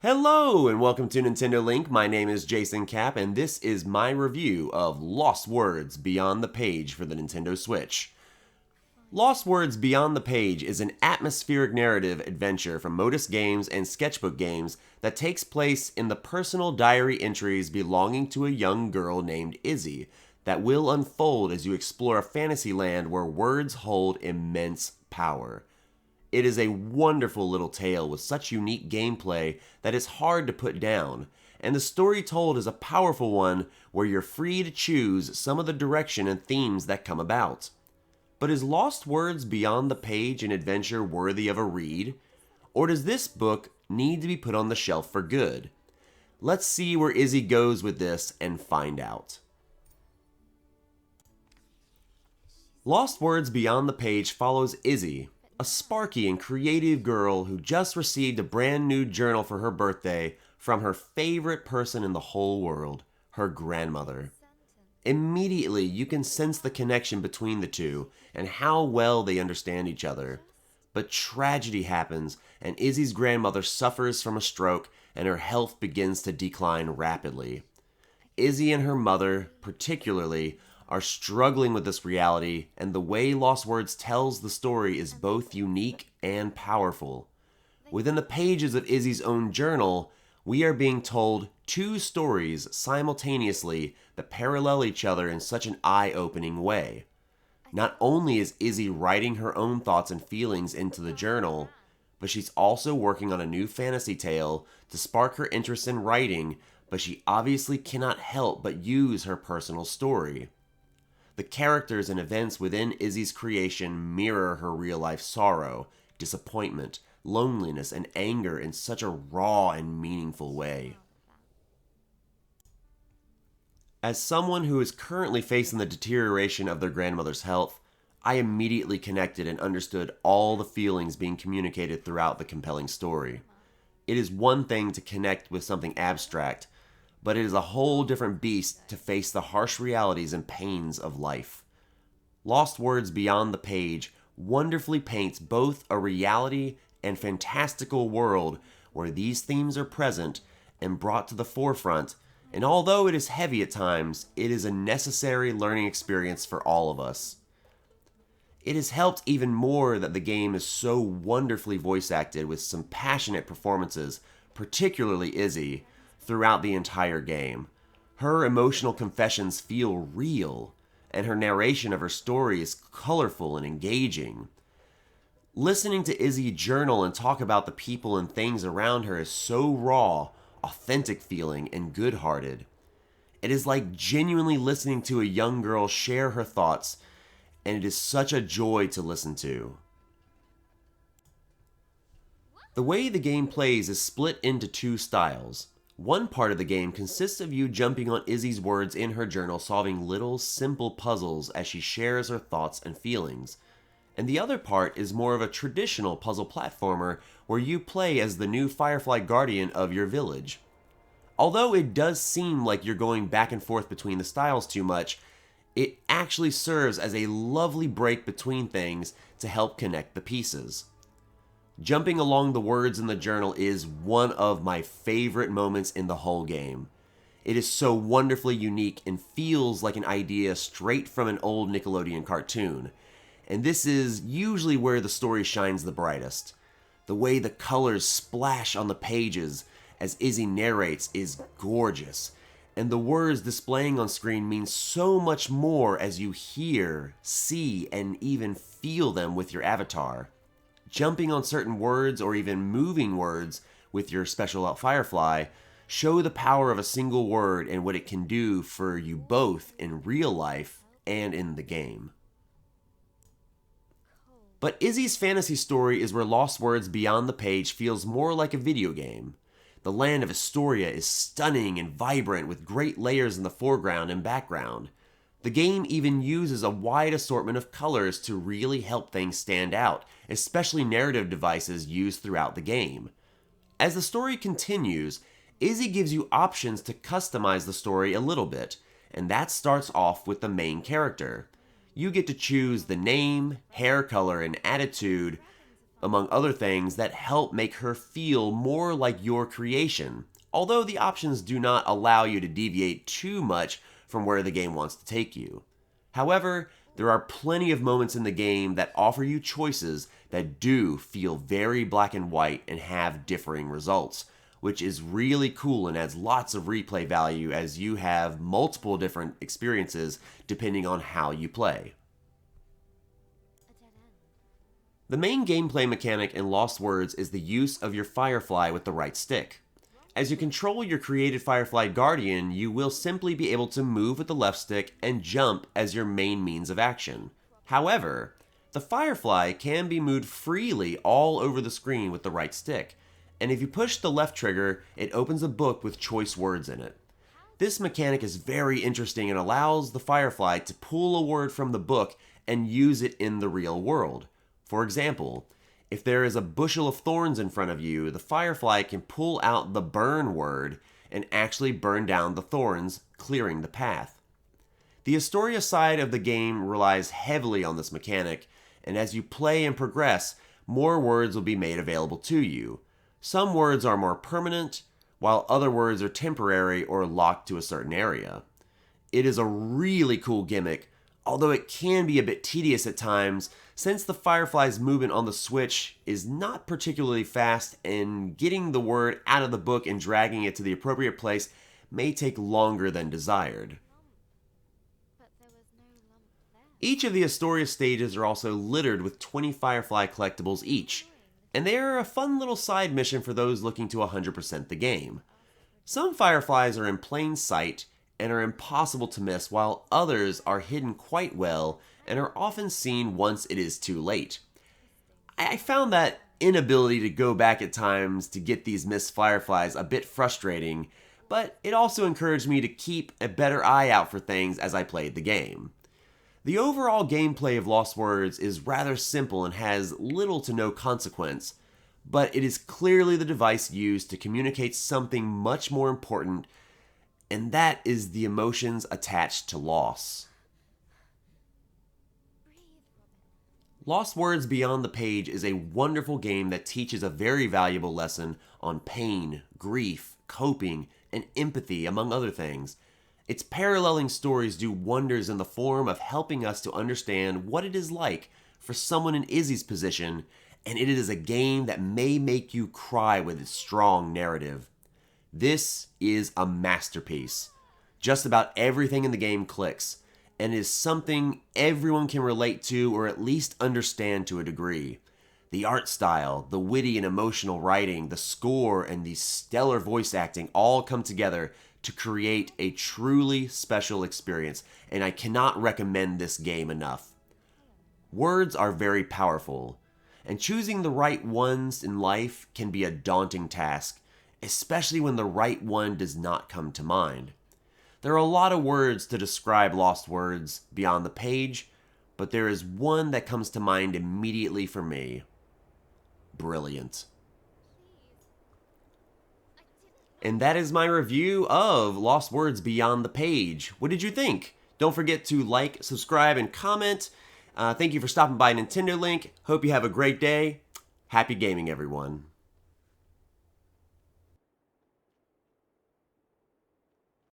Hello and welcome to Nintendo Link. My name is Jason Kapp and this is my review of Lost Words Beyond the Page for the Nintendo Switch. Lost Words Beyond the Page is an atmospheric narrative adventure from Modus Games and Sketchbook Games that takes place in the personal diary entries belonging to a young girl named Izzy that will unfold as you explore a fantasy land where words hold immense power. It is a wonderful little tale with such unique gameplay that it's hard to put down, and the story told is a powerful one where you're free to choose some of the direction and themes that come about. But is Lost Words Beyond the Page an adventure worthy of a read? Or does this book need to be put on the shelf for good? Let's see where Izzy goes with this and find out. Lost Words Beyond the Page follows Izzy, a sparky and creative girl who just received a brand new journal for her birthday from her favorite person in the whole world, her grandmother. Immediately, you can sense the connection between the two and how well they understand each other. But tragedy happens, and Izzy's grandmother suffers from a stroke and her health begins to decline rapidly. Izzy and her mother, particularly, are struggling with this reality, and the way Lost Words tells the story is both unique and powerful. Within the pages of Izzy's own journal, we are being told two stories simultaneously that parallel each other in such an eye-opening way. Not only is Izzy writing her own thoughts and feelings into the journal, but she's also working on a new fantasy tale to spark her interest in writing, but she obviously cannot help but use her personal story. The characters and events within Izzy's creation mirror her real-life sorrow, disappointment, loneliness, and anger in such a raw and meaningful way. As someone who is currently facing the deterioration of their grandmother's health, I immediately connected and understood all the feelings being communicated throughout the compelling story. It is one thing to connect with something abstract, but it is a whole different beast to face the harsh realities and pains of life. Lost Words Beyond the Page wonderfully paints both a reality and fantastical world where these themes are present and brought to the forefront, and although it is heavy at times, it is a necessary learning experience for all of us. It has helped even more that the game is so wonderfully voice acted with some passionate performances, particularly Izzy, throughout the entire game. Her emotional confessions feel real, and her narration of her story is colorful and engaging. Listening to Izzy journal and talk about the people and things around her is so raw, authentic feeling, and good-hearted. It is like genuinely listening to a young girl share her thoughts, and it is such a joy to listen to. The way the game plays is split into two styles. One part of the game consists of you jumping on Izzy's words in her journal, solving little, simple puzzles as she shares her thoughts and feelings. And the other part is more of a traditional puzzle platformer where you play as the new Firefly Guardian of your village. Although it does seem like you're going back and forth between the styles too much, it actually serves as a lovely break between things to help connect the pieces. Jumping along the words in the journal is one of my favorite moments in the whole game. It is so wonderfully unique and feels like an idea straight from an old Nickelodeon cartoon. And this is usually where the story shines the brightest. The way the colors splash on the pages as Izzy narrates is gorgeous. And the words displaying on screen mean so much more as you hear, see, and even feel them with your avatar. Jumping on certain words or even moving words with your special Firefly show the power of a single word and what it can do for you both in real life and in the game. But Izzy's fantasy story is where Lost Words Beyond the Page feels more like a video game. The land of Astoria is stunning and vibrant with great layers in the foreground and background. The game even uses a wide assortment of colors to really help things stand out, especially narrative devices used throughout the game. As the story continues, Izzy gives you options to customize the story a little bit, and that starts off with the main character. You get to choose the name, hair color, and attitude, among other things that help make her feel more like your creation, although the options do not allow you to deviate too much from where the game wants to take you. However, there are plenty of moments in the game that offer you choices that do feel very black and white and have differing results, which is really cool and adds lots of replay value as you have multiple different experiences depending on how you play. The main gameplay mechanic in Lost Words is the use of your Firefly with the right stick. As you control your created Firefly Guardian, you will simply be able to move with the left stick and jump as your main means of action. However, the Firefly can be moved freely all over the screen with the right stick, and if you push the left trigger, it opens a book with choice words in it. This mechanic is very interesting and allows the Firefly to pull a word from the book and use it in the real world. For example, if there is a bushel of thorns in front of you, the Firefly can pull out the burn word and actually burn down the thorns, clearing the path. The Astoria side of the game relies heavily on this mechanic, and as you play and progress, more words will be made available to you. Some words are more permanent, while other words are temporary or locked to a certain area. It is a really cool gimmick, although it can be a bit tedious at times since the Firefly's movement on the Switch is not particularly fast, and getting the word out of the book and dragging it to the appropriate place may take longer than desired. Each of the Astoria stages are also littered with 20 Firefly Collectibles each, and they are a fun little side mission for those looking to 100% the game. Some Fireflies are in plain sight and are impossible to miss, while others are hidden quite well and are often seen once it is too late. I found that inability to go back at times to get these missed Fireflies a bit frustrating, but it also encouraged me to keep a better eye out for things as I played the game. The overall gameplay of Lost Words is rather simple and has little to no consequence, but it is clearly the device used to communicate something much more important, and that is the emotions attached to loss. Lost Words Beyond the Page is a wonderful game that teaches a very valuable lesson on pain, grief, coping, and empathy, among other things. Its paralleling stories do wonders in the form of helping us to understand what it is like for someone in Izzy's position, and it is a game that may make you cry with its strong narrative. This is a masterpiece. Just about everything in the game clicks, and is something everyone can relate to or at least understand to a degree. The art style, the witty and emotional writing, the score, and the stellar voice acting all come together to create a truly special experience, and I cannot recommend this game enough. Words are very powerful, and choosing the right ones in life can be a daunting task, especially when the right one does not come to mind. There are a lot of words to describe Lost Words Beyond the Page, but there is one that comes to mind immediately for me. Brilliant. And that is my review of Lost Words Beyond the Page. What did you think? Don't forget to like, subscribe, and comment. Thank you for stopping by Nintendo Link. Hope you have a great day. Happy gaming, everyone.